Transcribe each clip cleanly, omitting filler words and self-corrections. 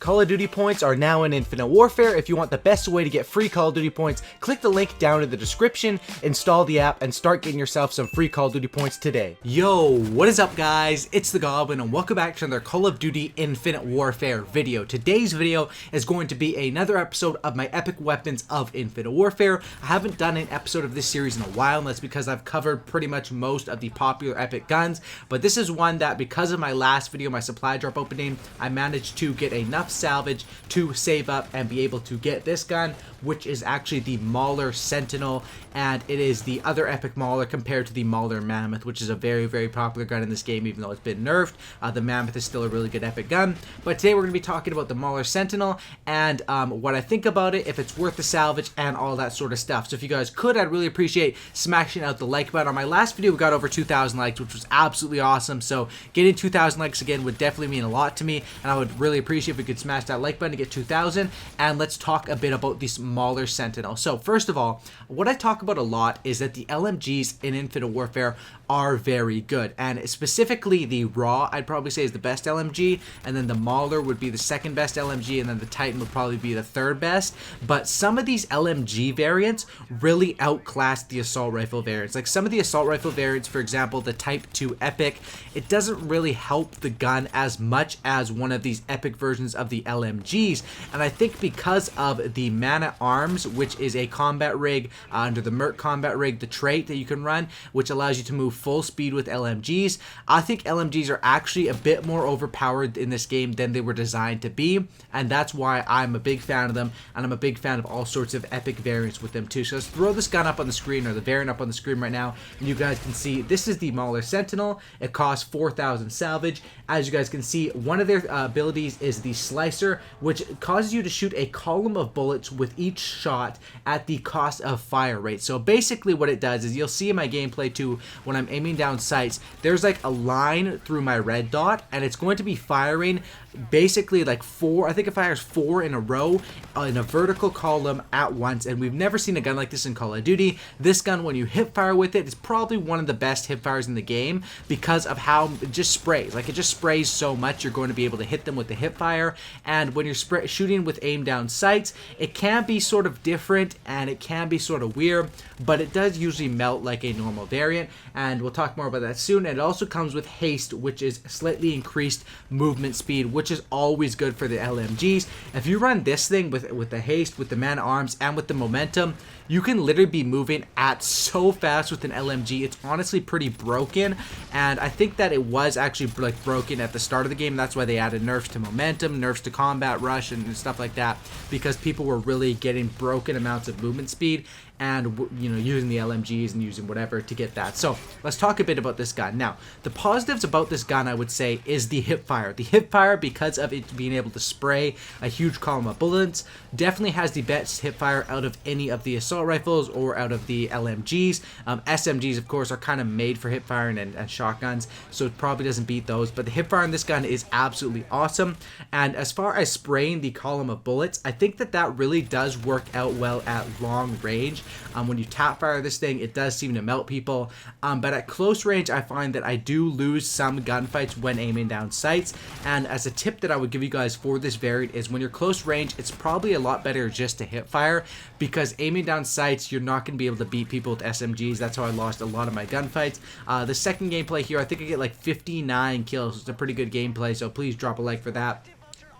Call of Duty points are now in Infinite Warfare. If you want the best way to get free Call of Duty points, click the link down in the description, install the app, and start getting yourself some free Call of Duty points today. Yo, what is up guys? It's the Goblin and welcome back to another Call of Duty Infinite Warfare video. Today's video is going to be another episode of my epic weapons of Infinite Warfare. I haven't done an episode of this series in a while, and that's because I've covered pretty much most of the popular epic guns, but this is one that because of my last video, my supply drop opening, I managed to get enough salvage to save up and be able to get this gun, which is actually the Mauler Sentinel, and it is the other epic Mauler compared to the Mauler Mammoth, which is a very popular gun in this game, even though it's been nerfed. The Mammoth is still a really good epic gun, but today we're going to be talking about the Mauler Sentinel and what I think about it, if it's worth the salvage, and all that sort of stuff. So if you guys could, I'd really appreciate smashing out the like button. On my last video, we got over 2,000 likes, which was absolutely awesome, so getting 2,000 likes again would definitely mean a lot to me, and I would really appreciate if we could smash that like button to get 2,000, and let's talk a bit about this Mauler Sentinel. So first of all, what I talk about a lot is that the LMGs in Infinite Warfare are very good, and specifically the Raw I'd probably say is the best LMG, and then the Mauler would be the second best LMG, and then the Titan would probably be the third best. But some of these LMG variants really outclass the assault rifle variants. Like some of the assault rifle variants, for example the Type 2 Epic, it doesn't really help the gun as much as one of these epic versions of the LMGs, and I think because of the Man-at-Arms, which is a combat rig under the Merc combat rig, the trait that you can run, which allows you to move full speed with LMGs. I think LMGs are actually a bit more overpowered in this game than they were designed to be, and that's why I'm a big fan of them, and I'm a big fan of all sorts of epic variants with them too. So let's throw this gun up on the screen, or the variant up on the screen right now, and you guys can see this is the Mauler Sentinel. It costs 4,000 salvage. As you guys can see, one of their abilities is the Slicer, which causes you to shoot a column of bullets with each shot at the cost of fire rate. So basically what it does is, you'll see in my gameplay too, when I'm aiming down sights, there's like a line through my red dot, and it's going to be firing basically like I think it fires 4 in a row in a vertical column at once, and we've never seen a gun like this in Call of Duty. This gun, when you hip fire with it, is probably one of the best hip fires in the game because of how it just sprays. Like it just sprays so much, you're going to be able to hit them with the hip fire, and when you're shooting with aim down sights, it can be sort of different and it can be sort of weird, but it does usually melt like a normal variant, and we'll talk more about that soon. And it also comes with haste, which is slightly increased movement speed, which is always good for the LMGs. If you run this thing with the haste, with the Man-at-Arms, and with the momentum, you can literally be moving at so fast with an LMG. It's honestly pretty broken, and I think that it was actually like broken at the start of the game. That's why they added nerfs to momentum, nerfs to combat rush, and stuff like that, because people were really getting broken amounts of movement speed and, you know, using the LMGs and using whatever to get that. So let's talk a bit about this gun. Now, the positives about this gun, I would say, is the hip fire. The hip fire, because of it being able to spray a huge column of bullets, definitely has the best hip fire out of any of the assault rifles or out of the LMGs. SMGs, of course, are kind of made for hip firing and shotguns, so it probably doesn't beat those, but the hip fire in this gun is absolutely awesome. And as far as spraying the column of bullets, I think that really does work out well at long range. When you tap fire this thing, it does seem to melt people, but at close range, I find that I do lose some gunfights when aiming down sights. And as a tip that I would give you guys for this variant is, when you're close range, it's probably a lot better just to hip fire, because aiming down sights, you're not going to be able to beat people with SMGs. That's how I lost a lot of my gunfights. The second gameplay here, I think I get like 59 kills. It's a pretty good gameplay, so please drop a like for that.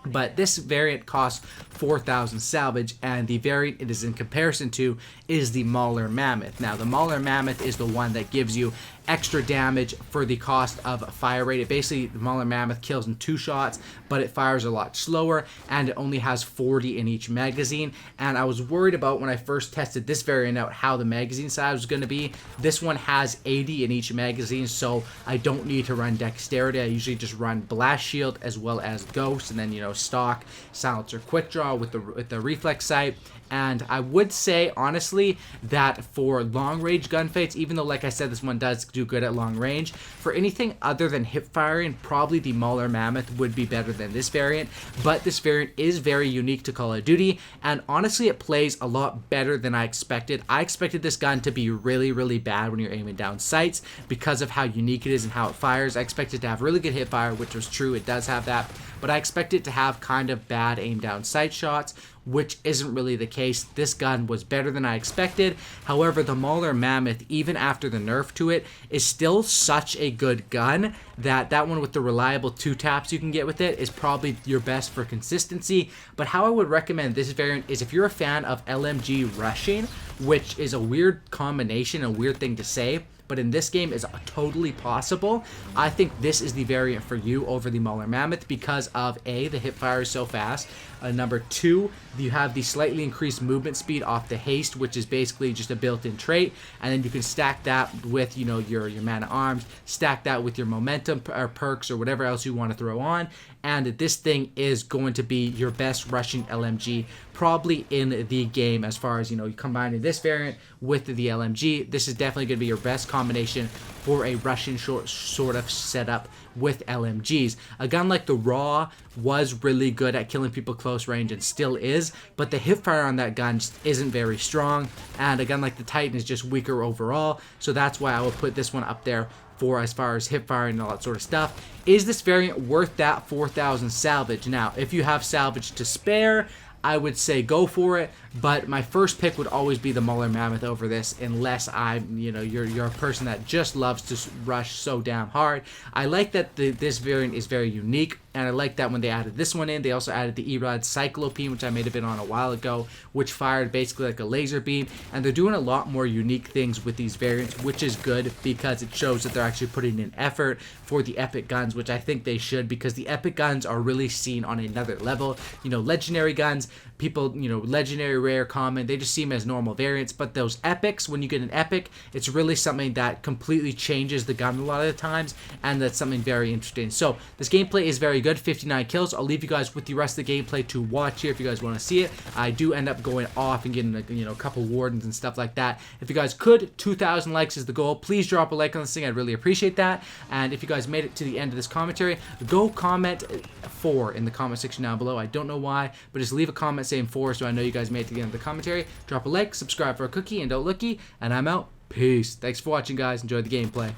But this variant costs 4,000 salvage, and the variant it is in comparison to is the Mauler Mammoth. Now, the Mauler Mammoth is the one that gives you extra damage for the cost of fire rate. It basically, the Mauler Mammoth kills in 2 shots, but it fires a lot slower, and it only has 40 in each magazine. And I was worried about, when I first tested this variant out, how the magazine size was going to be. This one has 80 in each magazine, so I don't need to run dexterity. I usually just run blast shield as well as ghost, and then, you know, stock, silencer, quick draw with the reflex sight. And I would say, honestly, that for long-range gunfights, even though, like I said, this one does do good at long range, for anything other than hip firing, probably the Mauler Mammoth would be better than this variant. But this variant is very unique to Call of Duty, and honestly, it plays a lot better than I expected. I expected this gun to be really, really bad when you're aiming down sights because of how unique it is and how it fires. I expected to have really good hip fire, which was true. It does have that. But I expect it to have kind of bad aim down sight shots, which isn't really the case. This gun was better than I expected. However, the Mauler Mammoth, even after the nerf to it, is still such a good gun that that one with the reliable 2 taps you can get with it is probably your best for consistency. But how I would recommend this variant is if you're a fan of LMG rushing, which is a weird combination, a weird thing to say, but in this game is totally possible. I think this is the variant for you over the Mauler Mammoth because of A, the hip fire is so fast. Number 2, you have the slightly increased movement speed off the haste, which is basically just a built-in trait, and then you can stack that with, you know, your man at arms, stack that with your momentum or perks or whatever else you want to throw on, and this thing is going to be your best rushing LMG probably in the game. As far as, you know, combining this variant with the LMG, this is definitely going to be your best combination for a Russian sort of setup with LMGs. A gun like the Raw was really good at killing people close range and still is, but the hip fire on that gun just isn't very strong, and a gun like the Titan is just weaker overall, so that's why I would put this one up there for as far as hip firing and all that sort of stuff. Is this variant worth that 4,000 salvage? Now, if you have salvage to spare, I would say go for it, but my first pick would always be the Mauler Mammoth over this, unless you're a person that just loves to rush so damn hard. I like that this variant is very unique, and I like that when they added this one in, they also added the Erod Cyclopene, which I made a bit on a while ago, which fired basically like a laser beam, and they're doing a lot more unique things with these variants, which is good because it shows that they're actually putting in effort for the epic guns, which I think they should, because the epic guns are really seen on another level. You know, legendary guns, people, you know, legendary, rare, common, they just seem as normal variants, but those epics, when you get an epic, it's really something that completely changes the gun a lot of the times, and that's something very interesting. So this gameplay is very good, 59 kills. I'll leave you guys with the rest of the gameplay to watch here if you guys want to see it. I do end up going off and getting a couple wardens and stuff like that. If you guys could, 2,000 likes is the goal. Please drop a like on this thing, I'd really appreciate that. And if you guys made it to the end of this commentary, go comment 4 in the comment section down below. I don't know why, but just leave a comment saying 4 so I know you guys made it to the end of the commentary. Drop a like, subscribe for a cookie, and don't looky, and I'm out. Peace. Thanks for watching, guys. Enjoy the gameplay.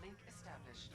Link established.